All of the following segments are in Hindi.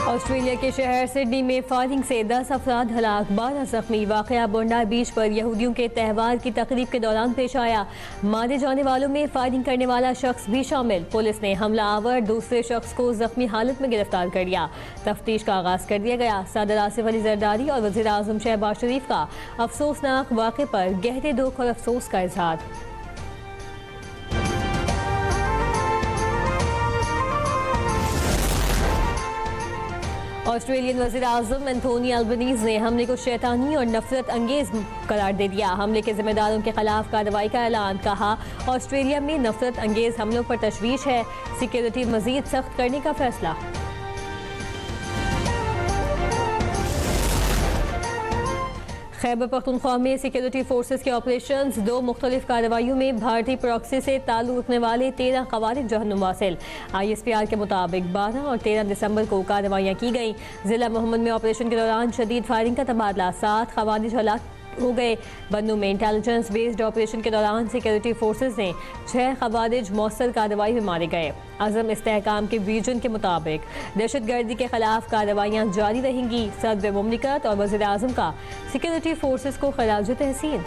ऑस्ट्रेलिया के शहर सिडनी में फायरिंग से 10 अफराद हलाक, 12 जख्मी। वाकया बोंडा बीच पर यहूदियों के त्यौहार की तकरीब के दौरान पेश आया। मारे जाने वालों में फायरिंग करने वाला शख्स भी शामिल। पुलिस ने हमला आवर दूसरे शख्स को जख्मी हालत में गिरफ्तार कर लिया। तफ्तीश का आगाज कर दिया गया। सदर आसिफ अली जरदारी और वज़ीर आज़म शहबाज शरीफ का अफसोसनाक वाक़े पर गहरे दुख और अफसोस का इजहार। ऑस्ट्रेलियन वज़ीर आज़म एंथोनी अल्बनीज़ ने हमले को शैतानी और नफरत अंगेज करार दे दिया। हमले के जिम्मेदारों के खिलाफ कार्रवाई का ऐलान। कहा, ऑस्ट्रेलिया में नफरत अंगेज हमलों पर तशवीश है, सिक्योरिटी मजीद सख्त करने का फैसला। खैबर पख्तूनख्वा में सिक्योरिटी फोर्सेस के ऑपरेशंस, 2 मुख्तलिफ कार्रवाइयों में भारतीय प्रॉक्सी से ताल्लुक रखने वाले 13 ख़वारिज जहन्नुम वासिल। ISPR के मुताबिक 12 और 13 दिसंबर को कार्रवाइयाँ की गई। जिला मोहम्मद में ऑपरेशन के दौरान शदीद फायरिंग का तबादला, 7 ख़वारिज हलाक हो गए। बन्नू में इंटेलिजेंस बेस्ड ऑपरेशन के दौरान सिक्योरिटी फोर्सेस ने 6 ख़वारिज मौसर कार्रवाई में मारे गए। अज़म इस्तेहकाम के विजन के मुताबिक दहशतगर्दी के खिलाफ कार्रवाइयाँ जारी रहेंगी। सदर मुमलिकत और वज़ीर आज़म का सिक्योरिटी फोर्सेस को खराज तहसीन।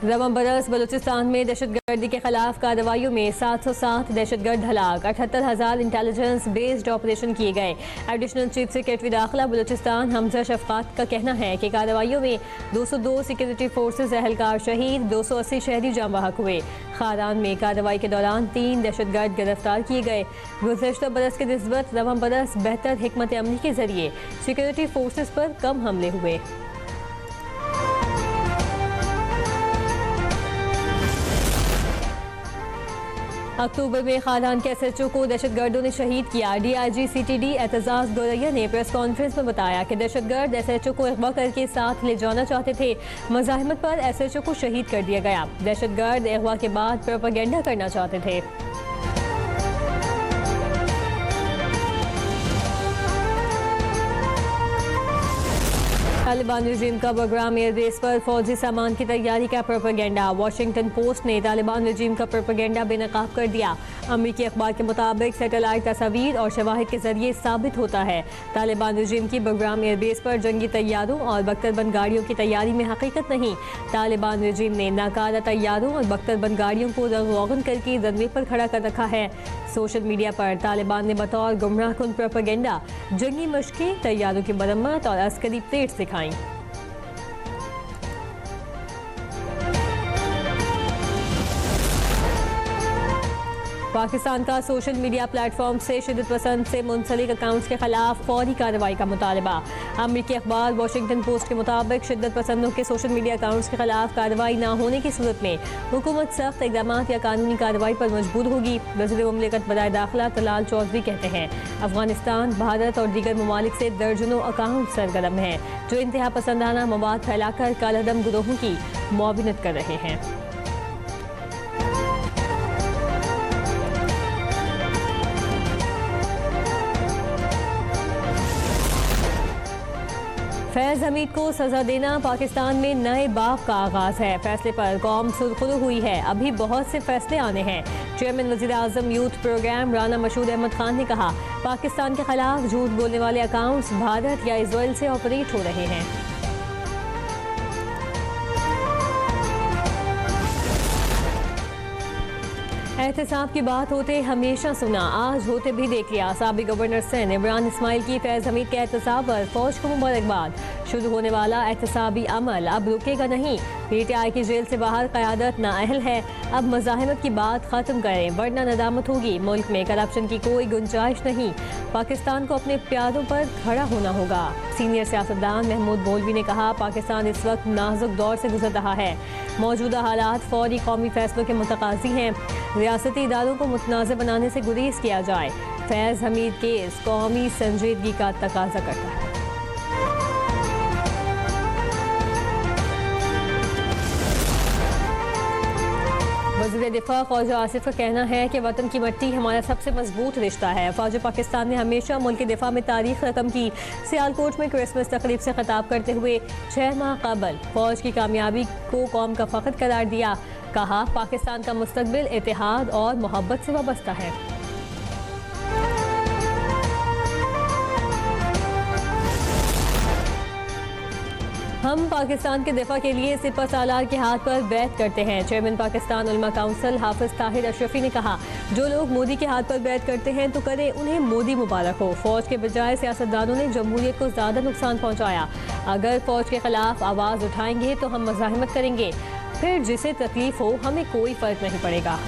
रवां बरस बलूचिस्तान में दहशतगर्दी के खिलाफ कार्रवाइयों में 707 दहशतगर्द हलाक, 78,000 इंटेलिजेंस बेस्ड ऑपरेशन किए गए। एडिशनल चीफ सेक्रेटरी दाखिला बलूचिस्तान हमजा शफकात का कहना है कि कार्रवाइयों में 202 सिक्योरिटी फोर्सेस एहलकार शहीद, 280 शहरी जांबाहक हुए। खारान में कार्रवाई के दौरान 3 दहशतगर्द गिरफ्तार किए गए। गुज़श्ता बरस के निस्बत रवां बरस बेहतर हिकमत अमली के जरिए सिक्योरिटी फोर्सेस पर कम हमले हुए। अक्टूबर में खारान के SHO को दहशतगर्दों ने शहीद किया। DIG CTD एतजाज गोरैया ने प्रेस कॉन्फ्रेंस में बताया कि दहशतगर्द SHO को अगवा करके साथ ले जाना चाहते थे। मज़ाहिमत पर SHO को शहीद कर दिया गया। दहशतगर्द अगवा के बाद प्रोपेगेंडा करना चाहते थे। तालिबान रजीम का बगराम एयरबेस पर फौजी सामान की तैयारी का प्रोपेगेंडा। वाशिंगटन पोस्ट ने तालिबान रजीम का प्रोपेगेंडा बेनकाब कर दिया। अमरीकी अखबार के मुताबिक सैटेलाइट तस्वीर और शवाहिद के जरिए साबित होता है तालिबान रजीम की बगराम एयरबेस पर जंगी तैयारों और बख्तरबंद गाड़ियों की तैयारी में हकीकत नहीं। तालिबान रजीम ने नाकारा तैयारों और बख्तरबंद गाड़ियों को रगौगन करके रनवे पर खड़ा कर रखा है। सोशल मीडिया पर तालिबान ने बतौर गुमराह कुन प्रोपेगेंडा जंगी मशकें, तैयारों की मरम्मत और अस्करी प्लेट्स दिखाई। पाकिस्तान का सोशल मीडिया प्लेटफॉर्म से शिद्दत पसंद से मुंसलिक अकाउंट्स के खिलाफ फौरी कार्रवाई का मुतालबा। अमरीकी अखबार वाशिंगटन पोस्ट के मुताबिक शिद्दत पसंदों के सोशल मीडिया अकाउंट्स के खिलाफ कार्रवाई न होने की सूरत में हुकूमत सख्त इकदाम या कानूनी कार्रवाई पर मजबूर होगी। वज़ीर मुमलिकत बराए दाखिला तलाल चौधरी कहते हैं, अफगानिस्तान, भारत और दीगर ममालिक से दर्जनों अकाउंट सरगर्म हैं जो इंतहा पसंदाना मवाद फैलाकर कालादम गिरोहों की मुआविनत कर रहे हैं। फैज़ हमीद को सजा देना पाकिस्तान में नए बाब का आगाज है। फैसले पर कौम सुरखरू हुई है, अभी बहुत से फैसले आने हैं। चेयरमैन वज़ीर आज़म यूथ प्रोग्राम राना मशहूद अहमद खान ने कहा, पाकिस्तान के खिलाफ झूठ बोलने वाले अकाउंट्स भारत या इजराइल से ऑपरेट हो रहे हैं। एहतसाब की बात होते हमेशा सुना, आज होते भी देख लिया। साबिक गवर्नर सिंध इमरान इस्माइल की फैज़ हमीद के एहतसाब पर फौज को मुबारकबाद। शुरू होने वाला एहतसाबी अमल अब रुकेगा नहीं। PTI की जेल से बाहर क़यादत नाअहल है, अब मज़ाहिमत की बात ख़त्म करें वरना नदामत होगी। मुल्क में करप्शन की कोई गुंजाइश नहीं। पाकिस्तान को अपने प्यारों पर खड़ा होना होगा। सीनियर सियासतदान महमूद मौलवी ने कहा, पाकिस्तान इस वक्त नाजुक दौर से गुजर रहा है। मौजूदा हालात फौरी कौमी फैसलों के मुतकाज़ी हैं। रियासती इदारों को मुतनाज़ बनाने से गुरेज किया जाए। फैज़ हमीद केस कौमी संजीदगी का तकाजा करता है। वज़ीर दिफा ख्वाजा आसिफ का कहना है कि वतन की मिट्टी हमारा सबसे मजबूत रिश्ता है। फ़ौज पाकिस्तान ने हमेशा मुल्क के दिफा में तारीख रकम की। सियालकोट में क्रिसमस तकरीब से खिताब करते हुए 6 माह कबल फ़ौज की कामयाबी को कौम का फ़ख्र करार दिया। कहा, पाकिस्तान का मुस्तकबिल इत्तेहाद और मोहब्बत से वाबस्ता है। हम पाकिस्तान के दिफा के लिए सिपा सालार के हाथ पर बैत करते हैं। चेयरमैन पाकिस्तान उलमा काउंसिल हाफिज ताहिर अशरफी ने कहा, जो लोग मोदी के हाथ पर बैत करते हैं तो करें उन्हें मोदी मुबारक हो। फौज के बजाय सियासतदानों ने जमहूरियत को ज्यादा नुकसान पहुंचाया। अगर फौज के खिलाफ आवाज उठाएंगे तो हम मज़ाहिमत करेंगे, फिर जिसे तकलीफ हो हमें कोई फर्क नहीं पड़ेगा।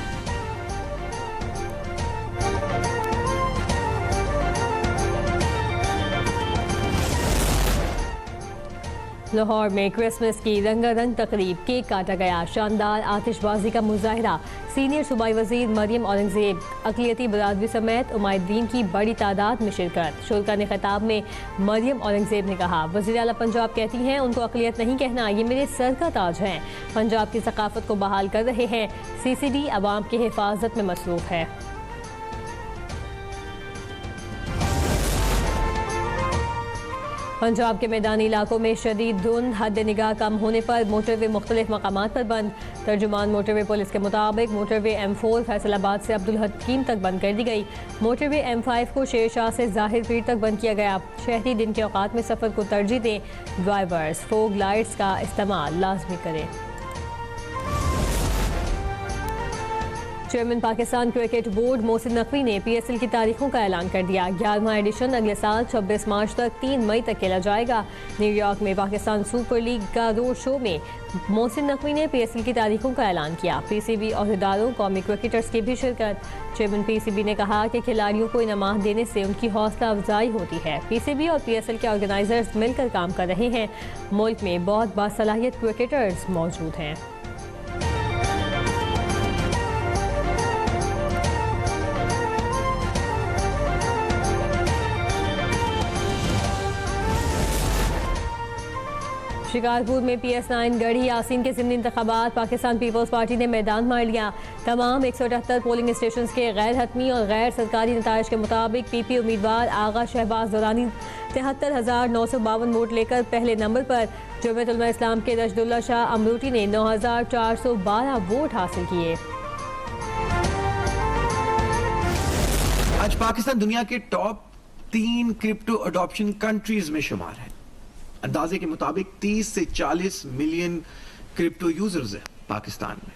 लाहौर में क्रिसमस की रंगारंग तकरीब, केक काटा गया, शानदार आतिशबाजी का मुजाहरा। सीनियर सूबाई वजीर मरियम औरंगजेब, अक़लियती बरादरी समेत उमायदीन की बड़ी तादाद में शिरकत। शुल्का ने खिताब में मरियम औरंगजेब ने कहा, वज़ीर आला पंजाब कहती हैं उनको अक़लियत नहीं कहना, ये मेरे सर का ताज है। पंजाब की सकाफत को बहाल कर रहे हैं। CCD अवाम की हिफाजत में मसरूफ़ है। पंजाब के मैदानी इलाकों में शदीद धुंध, हद निगाह कम होने पर मोटरवे मुख्तलिफ मकामात पर बंद। तर्जुमान मोटरवे पुलिस के मुताबिक मोटरवे M4 फैसलाबाद से अब्दुल हकीम तक बंद कर दी गई। मोटरवे M5 को शेरशाह से ज़ाहिर पीर तक बंद किया गया। शहरी दिन के औकात में सफ़र को तरजीह दें। ड्राइवर्स फोग लाइट्स का इस्तेमाल लाजमी करें। Chairman Pakistan cricket board Mohsin Naqvi ने PSL की तारीखों का ऐलान कर दिया। 11वां एडिशन अगले साल 26 मार्च तक 3 मई तक खेला जाएगा। न्यूयॉर्क में पाकिस्तान सुपर लीग का रोड शो में मोहसिन नकवी ने PSL की तारीखों का ऐलान किया। PCB अहदेदारों, कौमी क्रिकेटर्स की भी शिरकत। चेयरमैन PCB ने कहा कि खिलाड़ियों को इनामात देने से उनकी हौसला अफजाई होती है। PCB और PSL के ऑर्गेनाइजर्स मिलकर काम कर रहे हैं। मुल्क में बहुत बासलाहियत क्रिकेटर्स मौजूद हैं। शिकारपुर में PS9 गढ़ी यासीन के ज़िमनी इंतखाबात, पाकिस्तान पीपल्स पार्टी ने मैदान मार लिया। तमाम 178 पोलिंग स्टेशन के गैर हतमी और गैर सरकारी नताइज के मुताबिक PP उम्मीदवार आगा शहबाज दुरानी 73,952 वोट लेकर पहले नंबर पर। जमीयत उलमा इस्लाम के रशदुल्ला शाह अमरूटी ने 9,412 वोट हासिल किए। आज पाकिस्तान दुनिया के टॉप 3 क्रिप्टो अडॉप्शन कंट्रीज में शुमार है। अंदाजे के मुताबिक 30 से 40 मिलियन क्रिप्टो यूजर्स हैं पाकिस्तान में।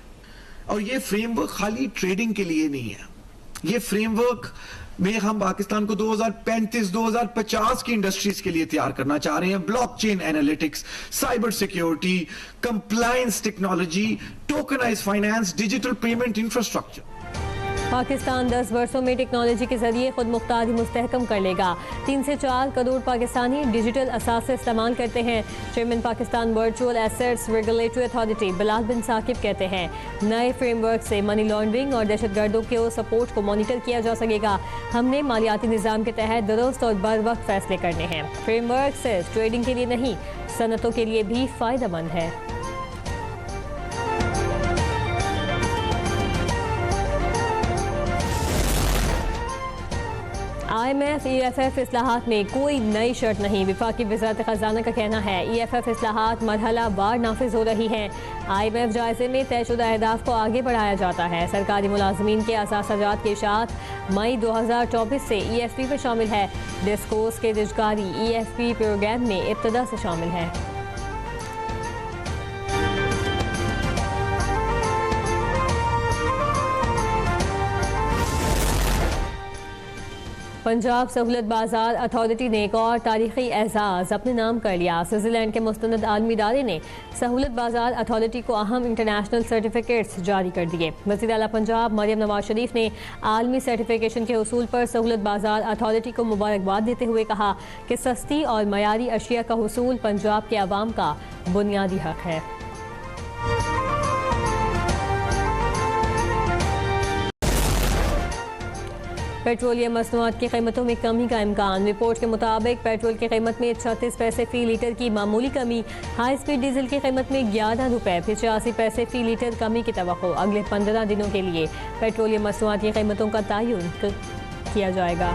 और ये फ्रेमवर्क खाली ट्रेडिंग के लिए नहीं है। ये फ्रेमवर्क में हम पाकिस्तान को 2035-2050 की इंडस्ट्रीज के लिए तैयार करना चाह रहे हैं। Blockchain analytics, cyber security, compliance technology, tokenized finance, digital payment infrastructure. Pakistan 10 वर्षों में टेक्नोलॉजी के जरिए खुद मुख्तारी मुस्तहकम कर लेगा। 3 से 4 करोड़ पाकिस्तानी डिजिटल असासे इस्तेमाल करते हैं। Chairman Pakistan virtual assets regulatory authority Bilal bin Saqib कहते हैं, नए फ्रेमवर्क से मनी लॉन्ड्रिंग और दहशतगर्दों के सपोर्ट को मॉनिटर किया जा सकेगा। हमने मालियाती निज़ाम के तहत दुरुस्त और बर वक्त फैसले करने हैं। फ्रेमवर्क सिर्फ ट्रेडिंग के लिए नहीं, सनतों के लिए भी फ़ायदेमंद है। IMF EFF इस्लाहात में कोई नई शर्त नहीं। वफाकी वज़ारत ख़ज़ाना का कहना है EFF इस्लाहात मरहला वार नाफिज हो रही हैं। IMF जायजे में तयशुदा अहदाफ को आगे बढ़ाया जाता है। सरकारी मुलाजमीन के असासाजात के साथ मई 2024 से EFP में शामिल है। डिस्कोर्स के रिजगारी EFP प्रोग्राम में इब्तदा से शामिल है। पंजाब सहूलत बाजार अथॉरिटी ने एक और तारीखी एजाज़ अपने नाम कर लिया। स्विट्ज़रलैंड के मुस्तनद आलमी इदारे ने सहूलत बाजार अथॉरिटी को अहम इंटरनेशनल सर्टिफिकेट्स जारी कर दिए। वज़ीर आला पंजाब मरियम नवाज शरीफ ने आलमी सर्टिफिकेशन के उसूल पर सहूलत बाजार अथॉरिटी को मुबारकबाद देते हुए कहा कि सस्ती और मयारी अशिया का हुसूल पंजाब के अवाम का बुनियादी हक है। पेट्रोलियम मसनूआत की कीमतों में कमी का इम्कान। रिपोर्ट के मुताबिक पेट्रोल की कीमत में 36 पैसे फी लीटर की मामूली कमी। हाई स्पीड डीजल की कीमत में 11 रुपये 85 पैसे फी लीटर कमी की तवक्को। अगले 15 दिनों के लिए पेट्रोलियम मसनूआत की कीमतों का तयन किया जाएगा।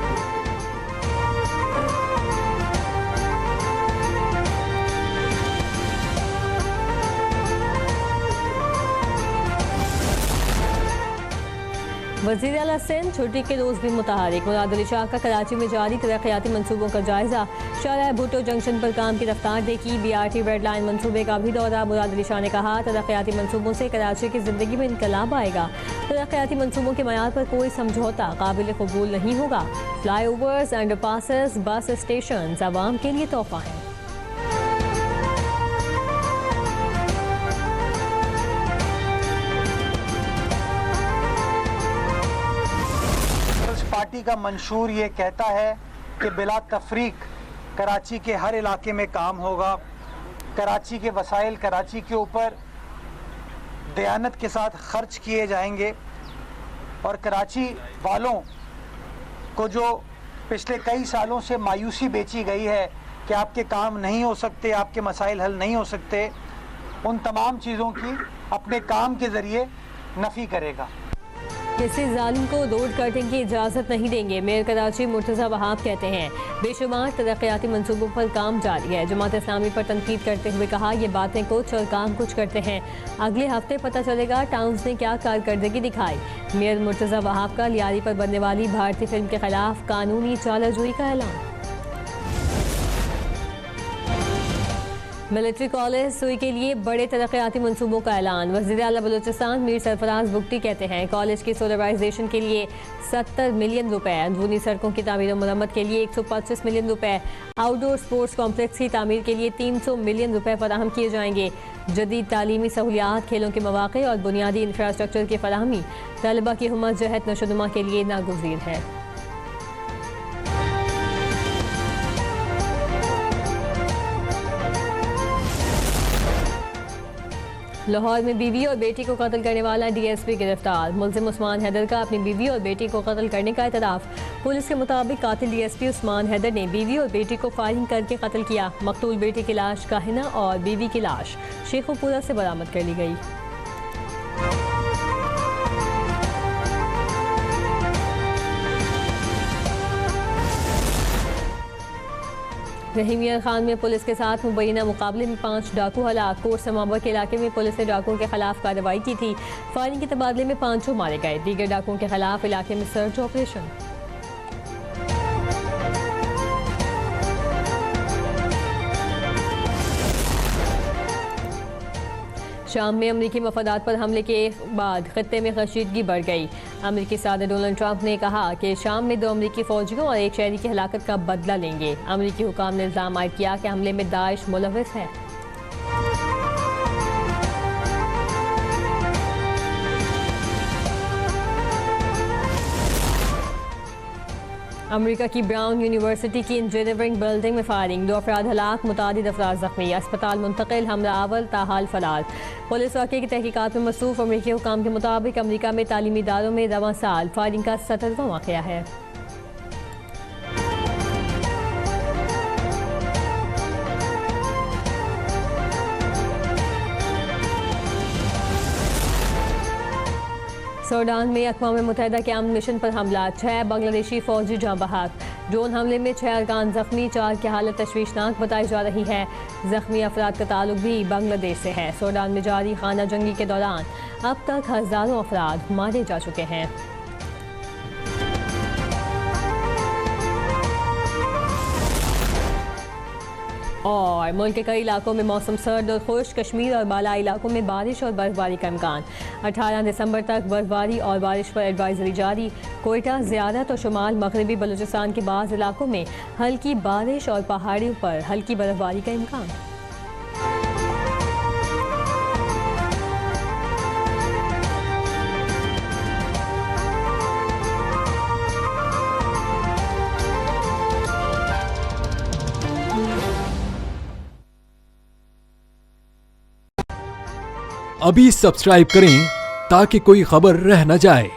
वज़ीर आला सिंध छुट्टी के रोज़ भी मुतहरिक। मुराद अली शाह का कराची में जारी तरक्याती मनसूबों का जायजा। शाहराह भुट्टो जंक्शन पर काम की रफ्तार देखी। BRT रेड लाइन मनसूबे का भी दौरा। मुराद अली शाह ने कहा तरक्याती मनसूबों से कराची की जिंदगी में इनकलाब आएगा। तरक्याती मनसूबों के मयार पर कोई समझौता काबिल कबूल नहीं होगा। Fly overs, underpasses, bus station आवाम के लिए तोहफा है। पार्टी का मंशूर ये कहता है कि बिला तफरीक कराची के हर इलाके में काम होगा। कराची के वसाइल कराची के ऊपर दयानत के साथ खर्च किए जाएंगे और कराची वालों को जो पिछले कई सालों से मायूसी बेची गई है कि आपके काम नहीं हो सकते, आपके मसाइल हल नहीं हो सकते, उन तमाम चीज़ों की अपने काम के ज़रिए नफ़ी करेगा। किसी जालिम को रोड कटिंग की इजाज़त नहीं देंगे। मेयर कराची मुर्तज़ा वहाब कहते हैं बेशुमार तरक्याती मनसूबों पर काम जारी है। जमात इस्लामी पर तनकीद करते हुए कहा ये बातें कुछ और काम कुछ करते हैं। अगले हफ्ते पता चलेगा टाउन्स ने क्या कारकर्दगी दिखाई। मेयर मुर्तज़ा वहाब का लियारी पर बनने वाली भारतीय फिल्म के खिलाफ कानूनी चालाजोई का ऐलान। मिलिट्री कॉलेज सुई के लिए बड़े तरक्याती मनसूबों का ऐलान। वज़ीर आला बलूचिस्तान मीर सरफराज बुगटी कहते हैं कॉलेज की सोलराइजेशन के लिए 70 मिलियन रुपए, अंदरूनी सड़कों की तामीर और मरम्मत के लिए 125 मिलियन रुपए, आउटडोर स्पोर्ट्स कॉम्प्लेक्स की तामीर के लिए 300 मिलियन रुपए फराहम किए जाएंगे। जदीद तालीमी सहूलियात, खेलों के मौक़े और बुनियादी इंफ्रास्ट्रक्चर की फराहमी तलबा की हुम्मत जहत नशोनुमा के लिए नागुज़ीर है। लाहौर में बीवी और बेटी को कत्ल करने वाला DSP गिरफ्तार। मुलजिम उस्मान हैदर का अपनी बीवी और बेटी को कत्ल करने का इतराफ़। पुलिस के मुताबिक कातिल DSP उस्मान हैदर ने बीवी और बेटी को फायरिंग करके कत्ल किया। मकतूल बेटी की लाश काहिना और बीवी की लाश शेखुपुरा से बरामद कर ली गई। रहीमिया खान में पुलिस के साथ मुबैना मुकाबले में 5 डाकू हलाक। कोट समावर के इलाके में पुलिस ने डाकुओं के खिलाफ कार्रवाई की थी। फायरिंग के तबादले में 5 मारे गए। दीगर डाकुओं के खिलाफ इलाके में सर्च ऑपरेशन। शाम में अमरीकी मफादात पर हमले के बाद खत्ते में कशीदगी बढ़ गई। अमरीकी सदर डोनाल्ड ट्रंप ने कहा कि शाम में 2 अमरीकी फौजियों और एक शहरी की हलाकत का बदला लेंगे। अमरीकी हुकाम ने इल्ज़ाम आयद किया कि हमले में दाइश मुलव्विस है। अमेरिका की ब्राउन यूनिवर्सिटी की इंजीनियरिंग बिल्डिंग में फायरिंग, 2 अफराद हलाक, मुतादिद अफराद जख्मी, अस्पताल मुंतकिल, हमला अवल ताहाल फरार। पुलिस वाक़े की तहकीकात में मसरूफ़। अमरीकी हुकाम के मुताबिक अमरीका में तालीमी इदारों में रवां साल फायरिंग का 17वां वाक़या है। सूडान में अक़वाम मुत्तहिदा के अमन मिशन पर हमला, 6 बांग्लादेशी फौजी जाँ बहक। ड्रोन हमले में 6 अरकान जख्मी, 4 की हालत तशवीशनाक बताई जा रही है। जख्मी अफराद का ताल्लुक भी बांग्लादेश से है। सूडान में जारी खाना जंगी के दौरान अब तक हज़ारों अफराद मारे जा चुके हैं। और मुल्क के कई इलाकों में मौसम सर्द और खुश्क। कश्मीर और बालाई इलाकों में बारिश और बर्फबारी का इम्कान। 18 दिसंबर तक बर्फबारी और बारिश पर एडवाइजरी जारी। कोयटा, ज़ियारत और शुमाल मगरबी बलूचिस्तान के बाज़ इलाकों में हल्की बारिश और पहाड़ियों पर हल्की बर्फबारी का इम्कान। अभी सब्सक्राइब करें ताकि कोई खबर रह न जाए।